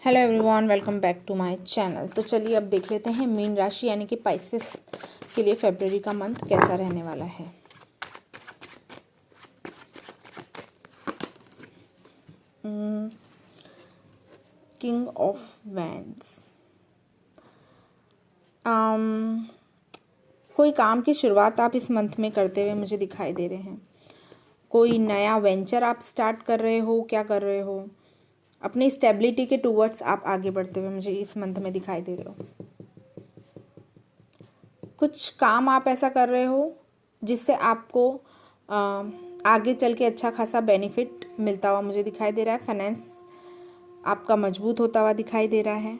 Hello everyone, welcome back to my channel. तो चलिए अब देख लेते हैं मीन राशि यानी कि पाइसेस के लिए फरवरी का मंथ कैसा रहने वाला है। King of wands. कोई काम की शुरुआत आप इस मंथ में करते हुए मुझे दिखाई दे रहे हैं। कोई नया वेंचर आप स्टार्ट कर रहे हो, क्या कर रहे हो, अपनी स्टेबिलिटी के टूवर्ड्स आप आगे बढ़ते हुए मुझे इस मंथ में दिखाई दे रहे हो। कुछ काम आप ऐसा कर रहे हो जिससे आपको आगे चल के अच्छा खासा बेनिफिट मिलता हुआ मुझे दिखाई दे रहा है। फाइनेंस आपका मजबूत होता हुआ दिखाई दे रहा है।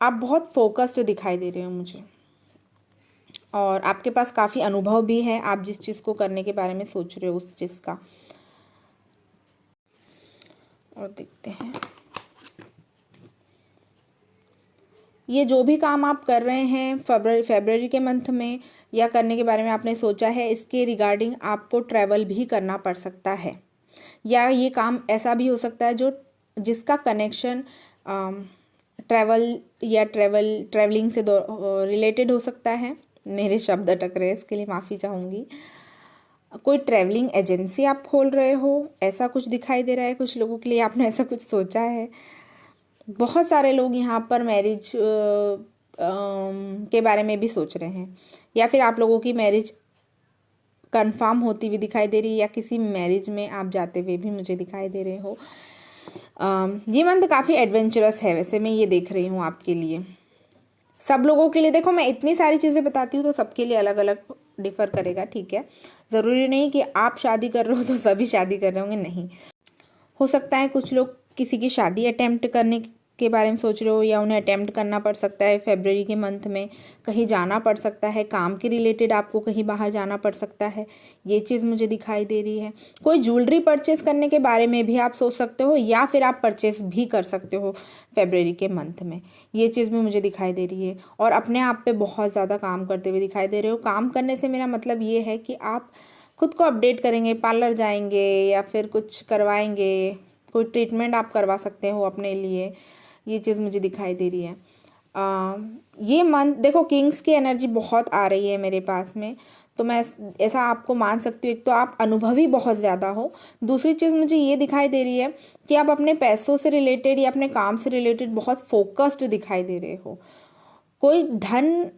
आप बहुत फोकस्ड दिखाई दे रहे हो मुझे, और आपके पास काफ़ी अनुभव भी है। आप जिस चीज़ को करने के बारे में सोच रहे हो उस चीज़ का। और देखते हैं ये जो भी काम आप कर रहे हैं फरवरी के मंथ में या करने के बारे में आपने सोचा है, इसके रिगार्डिंग आपको ट्रैवल भी करना पड़ सकता है, या ये काम ऐसा भी हो सकता है जिसका कनेक्शन ट्रैवल या ट्रैवलिंग से रिलेटेड हो सकता है। मेरे शब्द अटक रहे हैं, इसके लिए माफ़ी चाहूँगी। कोई ट्रैवलिंग एजेंसी आप खोल रहे हो, ऐसा कुछ दिखाई दे रहा है। कुछ लोगों के लिए आपने ऐसा कुछ सोचा है। बहुत सारे लोग यहाँ पर मैरिज के बारे में भी सोच रहे हैं, या फिर आप लोगों की मैरिज कंफर्म होती हुई दिखाई दे रही है, या किसी मैरिज में आप जाते हुए भी मुझे दिखाई दे रहे हो। ये मंथ काफ़ी एडवेंचरस है, वैसे मैं ये देख रही हूँ आपके लिए। सब लोगों के लिए देखो, मैं इतनी सारी चीज़ें बताती हूँ तो सबके लिए अलग अलग डिफर करेगा, ठीक है। ज़रूरी नहीं कि आप शादी कर रहे हो तो सभी शादी कर रहे होंगे, नहीं। हो सकता है कुछ लोग किसी की शादी अटेम्प्ट करने के बारे में सोच रहे हो, या उन्हें अटेम्प्ट करना पड़ सकता है फरवरी के मंथ में। कहीं जाना पड़ सकता है, काम के रिलेटेड आपको कहीं बाहर जाना पड़ सकता है, ये चीज़ मुझे दिखाई दे रही है। कोई ज्वेलरी परचेस करने के बारे में भी आप सोच सकते हो, या फिर आप परचेस भी कर सकते हो फरवरी के मंथ में, ये चीज़ भी मुझे दिखाई दे रही है। और अपने आप पे बहुत ज़्यादा काम करते हुए दिखाई दे रहे हो। काम करने से मेरा मतलब ये है कि आप खुद को अपडेट करेंगे, पार्लर जाएंगे या फिर कुछ करवाएंगे, कोई ट्रीटमेंट आप करवा सकते हो अपने लिए, ये चीज़ मुझे दिखाई दे रही है। ये मंथ देखो, किंग्स की एनर्जी बहुत आ रही है मेरे पास में, तो मैं ऐसा आपको मान सकती हूँ। एक तो आप अनुभवी बहुत ज़्यादा हो, दूसरी चीज़ मुझे ये दिखाई दे रही है कि आप अपने पैसों से रिलेटेड या अपने काम से रिलेटेड बहुत फोकस्ड दिखाई दे रहे हो। कोई धन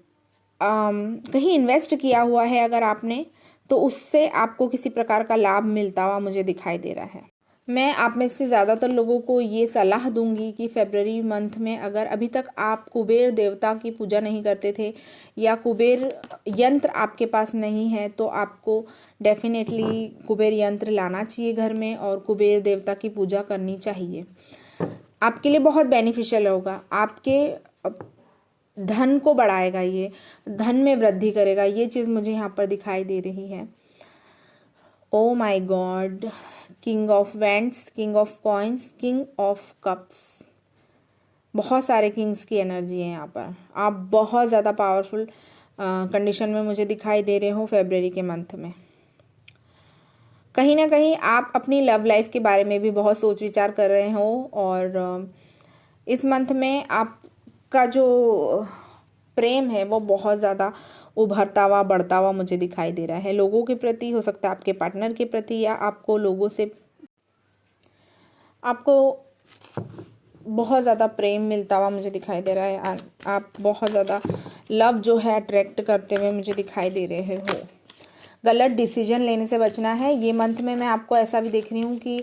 कहीं इन्वेस्ट किया हुआ है अगर आपने, तो उससे आपको किसी प्रकार का लाभ मिलता हुआ मुझे दिखाई दे रहा है। मैं आप में से ज़्यादातर लोगों को ये सलाह दूंगी कि फरवरी मंथ में अगर अभी तक आप कुबेर देवता की पूजा नहीं करते थे, या कुबेर यंत्र आपके पास नहीं है, तो आपको डेफिनेटली कुबेर यंत्र लाना चाहिए घर में, और कुबेर देवता की पूजा करनी चाहिए। आपके लिए बहुत बेनिफिशियल होगा, आपके धन को बढ़ाएगा, ये धन में वृद्धि करेगा, ये चीज़ मुझे यहाँ पर दिखाई दे रही है। Oh my God, king of wands, king of coins, king of cups. बहुत सारे किंग्स की एनर्जी है यहाँ पर। आप बहुत ज़्यादा पावरफुल कंडीशन में मुझे दिखाई दे रहे हो फरवरी के मंथ में। कहीं ना कहीं आप अपनी लव लाइफ के बारे में भी बहुत सोच विचार कर रहे हो, और इस मंथ में आपका जो प्रेम है वो बहुत ज़्यादा उभरता हुआ बढ़ता हुआ मुझे दिखाई दे रहा है। लोगों के प्रति हो सकता है, आपके पार्टनर के प्रति, या आपको लोगों से आपको बहुत ज़्यादा प्रेम मिलता हुआ मुझे दिखाई दे रहा है। आप बहुत ज़्यादा लव जो है अट्रैक्ट करते हुए मुझे दिखाई दे रहे हो। गलत डिसीजन लेने से बचना है ये मंथ में। मैं आपको ऐसा भी देख रही हूँ कि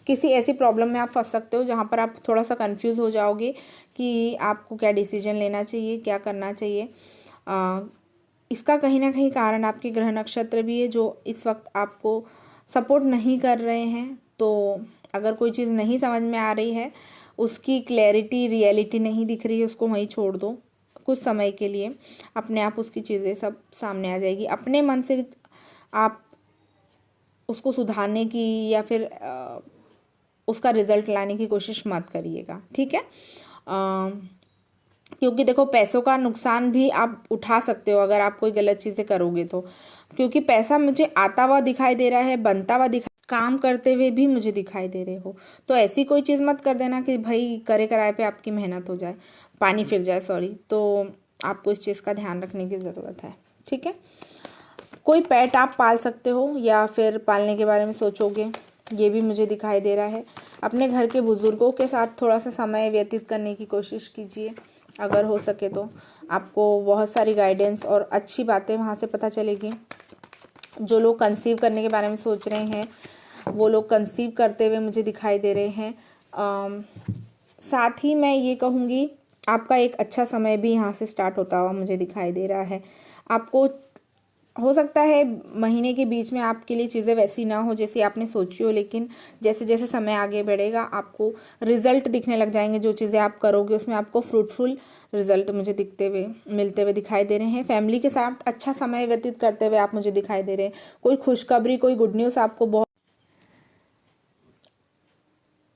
किसी ऐसी प्रॉब्लम में आप फंस सकते हो जहाँ पर आप थोड़ा सा कंफ्यूज हो जाओगे कि आपको क्या डिसीजन लेना चाहिए, क्या करना चाहिए। इसका कहीं ना कहीं कारण आपके ग्रह नक्षत्र भी है, जो इस वक्त आपको सपोर्ट नहीं कर रहे हैं। तो अगर कोई चीज़ नहीं समझ में आ रही है, उसकी क्लैरिटी, रियलिटी नहीं दिख रही है, उसको वहीं छोड़ दो कुछ समय के लिए। अपने आप उसकी चीज़ें सब सामने आ जाएगी। अपने मन से आप उसको सुधारने की या फिर उसका रिजल्ट लाने की कोशिश मत करिएगा, ठीक है। क्योंकि देखो, पैसों का नुकसान भी आप उठा सकते हो अगर आप कोई गलत चीज़ें करोगे तो, क्योंकि पैसा मुझे आता हुआ दिखाई दे रहा है, बनता हुआ काम करते हुए भी मुझे दिखाई दे रहे हो। तो ऐसी कोई चीज़ मत कर देना कि भाई करे कराए पे आपकी मेहनत हो जाए, पानी फिर जाए, सॉरी। तो आपको इस चीज़ का ध्यान रखने की ज़रूरत है, ठीक है। कोई पेट आप पाल सकते हो या फिर पालने के बारे में सोचोगे, ये भी मुझे दिखाई दे रहा है। अपने घर के बुज़ुर्गों के साथ थोड़ा सा समय व्यतीत करने की कोशिश कीजिए अगर हो सके तो। आपको बहुत सारी गाइडेंस और अच्छी बातें वहाँ से पता चलेगी। जो लोग कंसीव करने के बारे में सोच रहे हैं वो लोग कंसीव करते हुए मुझे दिखाई दे रहे हैं। साथ ही मैं ये कहूँगी आपका एक अच्छा समय भी यहाँ से स्टार्ट होता हुआ मुझे दिखाई दे रहा है। आपको हो सकता है महीने के बीच में आपके लिए चीज़ें वैसी ना हो जैसी आपने सोची हो, लेकिन जैसे जैसे समय आगे बढ़ेगा आपको रिजल्ट दिखने लग जाएंगे। जो चीज़ें आप करोगे उसमें आपको फ्रूटफुल रिजल्ट मुझे दिखते हुए मिलते हुए दिखाई दे रहे हैं। फैमिली के साथ अच्छा समय व्यतीत करते हुए आप मुझे दिखाई दे रहे हैं। कोई खुशखबरी, कोई गुड न्यूज़ आपको बहुत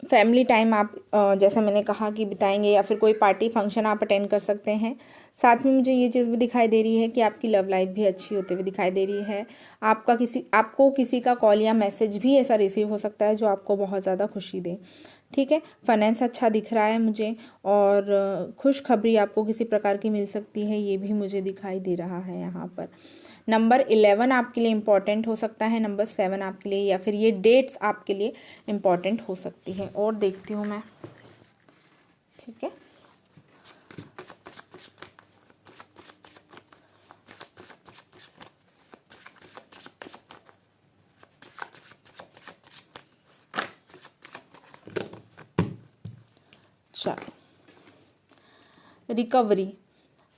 फैमिली टाइम आप जैसे मैंने कहा कि बिताएंगे, या फिर कोई पार्टी फंक्शन आप अटेंड कर सकते हैं। साथ में मुझे ये चीज़ भी दिखाई दे रही है कि आपकी लव लाइफ भी अच्छी होते हुए दिखाई दे रही है। आपको किसी का कॉल या मैसेज भी ऐसा रिसीव हो सकता है जो आपको बहुत ज़्यादा खुशी दे, ठीक है। फाइनेंस अच्छा दिख रहा है मुझे, और खुशखबरी आपको किसी प्रकार की मिल सकती है, ये भी मुझे दिखाई दे रहा है यहाँ पर। नंबर 11 आपके लिए इम्पॉर्टेंट हो सकता है, नंबर 7 आपके लिए, या फिर ये डेट्स आपके लिए इम्पॉर्टेंट हो सकती है। और देखती हूँ मैं, ठीक है। चलो, रिकवरी,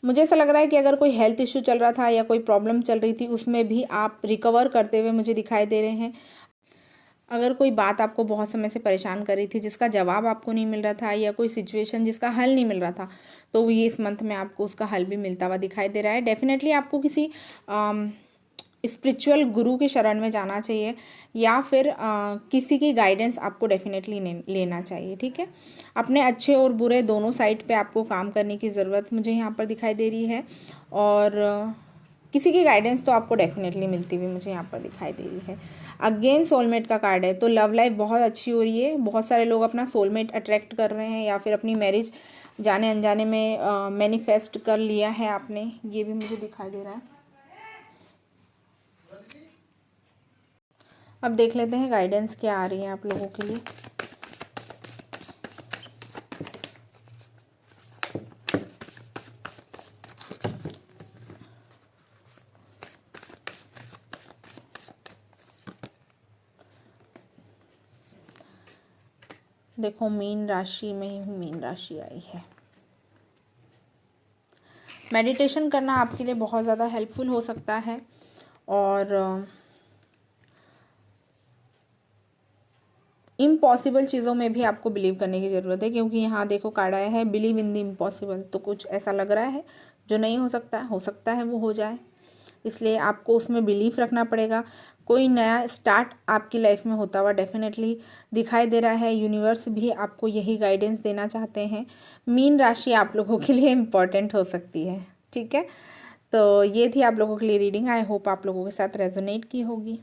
मुझे ऐसा लग रहा है कि अगर कोई हेल्थ इश्यू चल रहा था या कोई प्रॉब्लम चल रही थी उसमें भी आप रिकवर करते हुए मुझे दिखाई दे रहे हैं। अगर कोई बात आपको बहुत समय से परेशान कर रही थी जिसका जवाब आपको नहीं मिल रहा था, या कोई सिचुएशन जिसका हल नहीं मिल रहा था, तो ये इस मंथ में आपको उसका हल भी मिलता हुआ दिखाई दे रहा है। डेफिनेटली आपको किसी स्पिरिचुअल गुरु के शरण में जाना चाहिए, या फिर किसी की गाइडेंस आपको डेफिनेटली लेना चाहिए, ठीक है। अपने अच्छे और बुरे दोनों साइड पे आपको काम करने की ज़रूरत मुझे यहाँ पर दिखाई दे रही है, और किसी की गाइडेंस तो आपको डेफिनेटली मिलती हुई मुझे यहाँ पर दिखाई दे रही है। अगेन सोलमेट का कार्ड है, तो लव लाइफ बहुत अच्छी हो रही है। बहुत सारे लोग अपना सोलमेट अट्रैक्ट कर रहे हैं, या फिर अपनी मैरिज जाने अनजाने में मैनिफेस्ट कर लिया है आपने, ये भी मुझे दिखाई दे रहा है। अब देख लेते हैं गाइडेंस क्या आ रही है आप लोगों के लिए। देखो, मीन राशि में ही मीन राशि आई है। मेडिटेशन करना आपके लिए बहुत ज़्यादा हेल्पफुल हो सकता है, और इम्पॉसिबल चीज़ों में भी आपको बिलीव करने की ज़रूरत है, क्योंकि यहाँ देखो कार्ड आया है बिलीव इन द इम्पॉसिबल। तो कुछ ऐसा लग रहा है जो नहीं हो सकता है वो हो जाए, इसलिए आपको उसमें बिलीफ रखना पड़ेगा। कोई नया स्टार्ट आपकी लाइफ में होता हुआ डेफिनेटली दिखाई दे रहा है। यूनिवर्स भी आपको यही गाइडेंस देना चाहते हैं। मीन राशि आप लोगों के लिए इम्पॉर्टेंट हो सकती है, ठीक है। तो ये थी आप लोगों के लिए रीडिंग। आई होप आप लोगों के साथ रेजोनेट की होगी।